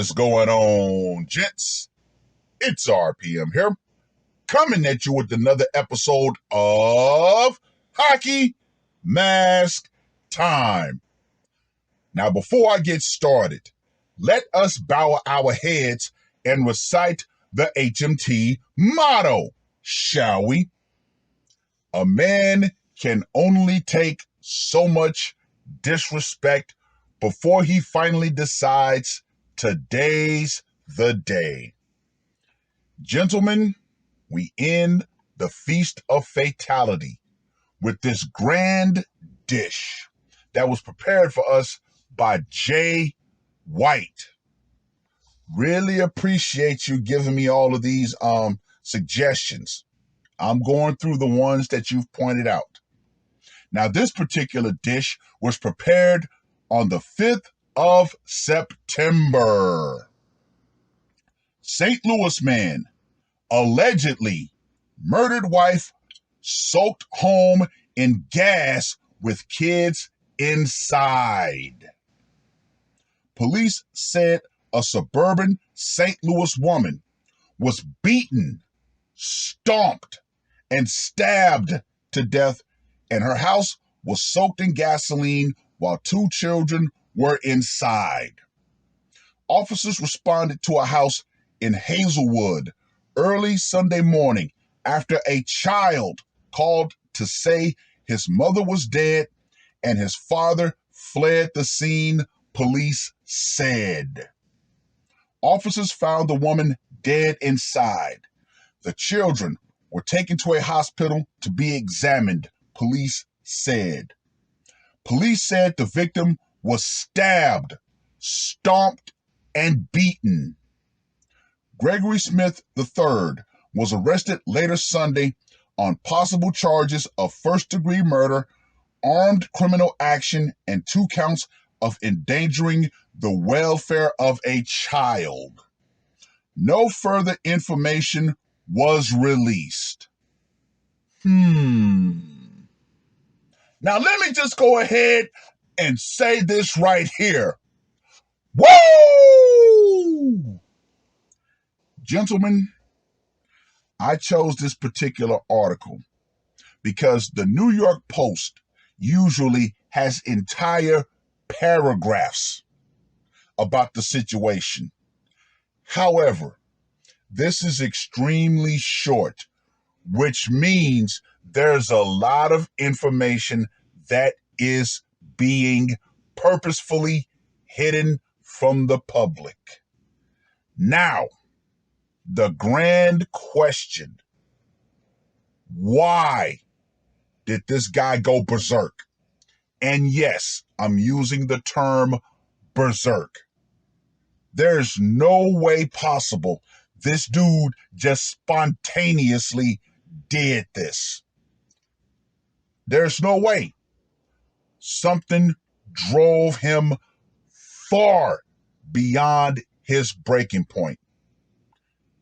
is going on, gents? It's RPM here, coming at you with another episode of Hockey Mask Time. Now, before I get started, let us bow our heads and recite the HMT motto, shall we? A man can only take so much disrespect before he finally decides today's the day. Gentlemen, we end the Feast of Fatality with this grand dish that was prepared for us by Jay White. Really appreciate you giving me all of these suggestions. I'm going through the ones that you've pointed out. Now, this particular dish was prepared on the 5th of September. St. Louis man allegedly murdered wife soaked home in gas with kids inside. Police said a suburban St. Louis woman was beaten, stomped, and stabbed to death, and her house was soaked in gasoline while 2 children were inside. Officers responded to a house in Hazelwood early Sunday morning after a child called to say his mother was dead and his father fled the scene, police said. Officers found the woman dead inside. The children were taken to a hospital to be examined, police said. Police said the victim was stabbed, stomped, and beaten. Gregory Smith III was arrested later Sunday on possible charges of first-degree murder, armed criminal action, and 2 counts of endangering the welfare of a child. No further information was released. Now, let me just go ahead and say this right here. Woo! Gentlemen, I chose this particular article because the New York Post usually has entire paragraphs about the situation. However, this is extremely short, which means there's a lot of information that is being purposefully hidden from the public. Now, the grand question: why did this guy go berserk? And yes, I'm using the term berserk. There's no way possible this dude just spontaneously did this. There's no way. Something drove him far beyond his breaking point.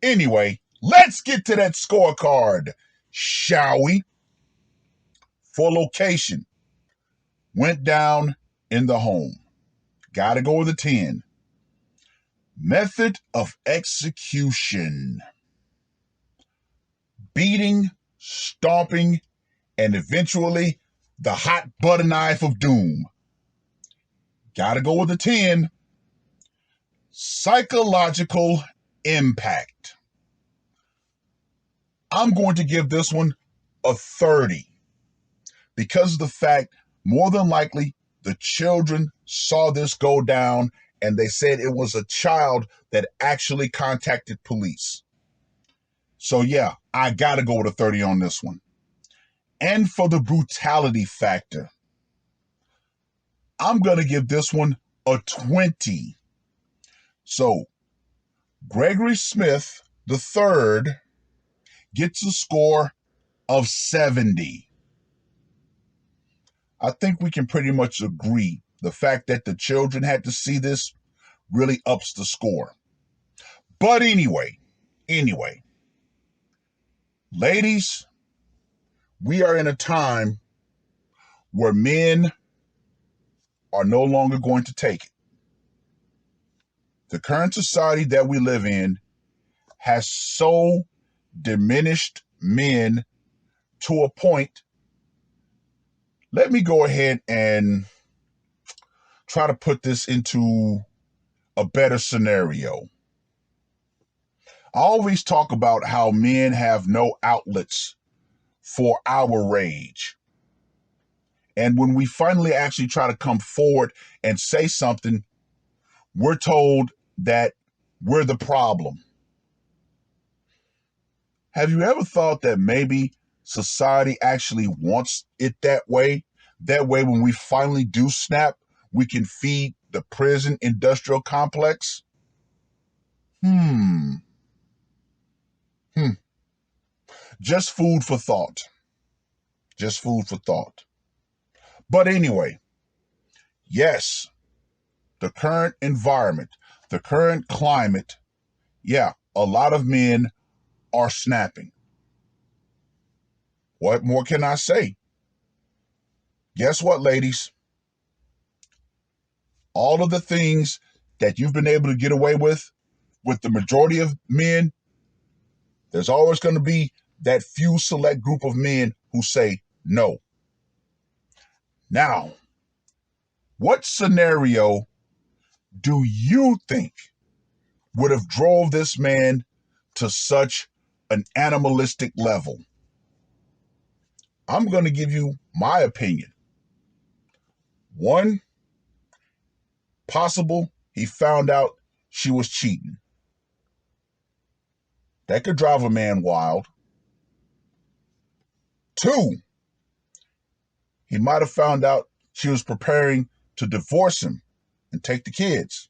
Anyway, let's get to that scorecard, shall we? For location, went down in the home. Gotta go with a 10. Method of execution: beating, stomping, and eventually the hot butter knife of doom. Gotta go with a 10. Psychological impact: I'm going to give this one a 30 because of the fact, more than likely, the children saw this go down and they said it was a child that actually contacted police. So yeah, I gotta go with a 30 on this one. And for the brutality factor, I'm gonna give this one a 20. So Gregory Smith III gets a score of 70. I think we can pretty much agree the fact that the children had to see this really ups the score. But anyway, ladies, we are in a time where men are no longer going to take it. The current society that we live in has so diminished men to a point. Let me go ahead and try to put this into a better scenario. I always talk about how men have no outlets for our rage. And when we finally actually try to come forward and say something, we're told that we're the problem. Have you ever thought that maybe society actually wants it that way? That way, when we finally do snap, we can feed the prison industrial complex? Just food for thought. Just food for thought. But anyway, yes, the current environment, the current climate, yeah, a lot of men are snapping. What more can I say? Guess what, ladies? All of the things that you've been able to get away with the majority of men, there's always going to be that few select group of men who say no. Now, what scenario do you think would have drove this man to such an animalistic level? I'm going to give you my opinion. One, possible he found out she was cheating. That could drive a man wild. Two, he might have found out she was preparing to divorce him and take the kids.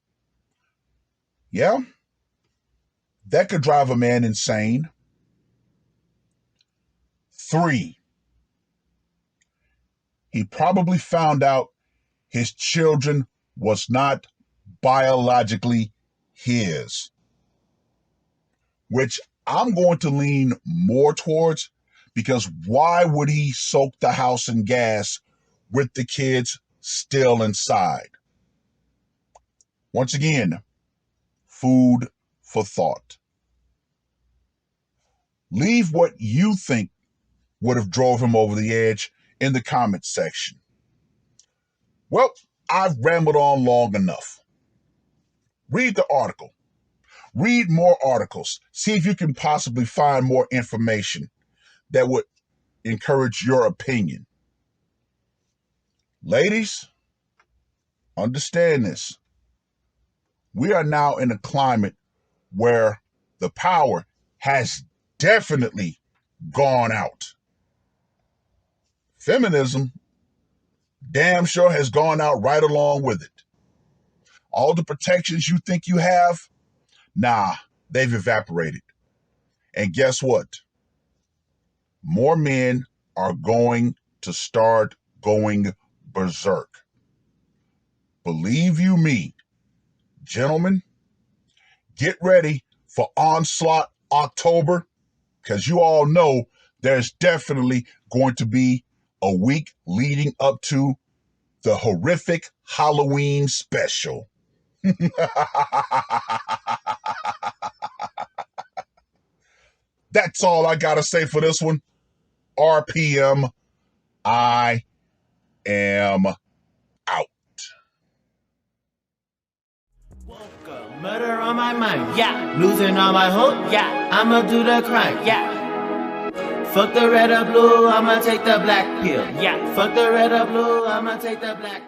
Yeah, that could drive a man insane. Three, he probably found out his children was not biologically his, which I'm going to lean more towards, because why would he soak the house in gas with the kids still inside? Once again, food for thought. Leave what you think would have drove him over the edge in the comments section. Well, I've rambled on long enough. Read the article. Read more articles. See if you can possibly find more information that would encourage your opinion. Ladies, understand this. We are now in a climate where the power has definitely gone out. Feminism damn sure has gone out right along with it. All the protections you think you have, nah, they've evaporated. And guess what? More men are going to start going berserk. Believe you me, gentlemen, get ready for Onslaught October, because you all know there's definitely going to be a week leading up to the horrific Halloween special. That's all I gotta say for this one. RPM, I am out. Murder on my mind, yeah. Losing all my hope, yeah. I'ma do the crime, yeah. Fuck the red or blue, I'ma take the black pill, yeah. Fuck the red or blue, I'ma take the black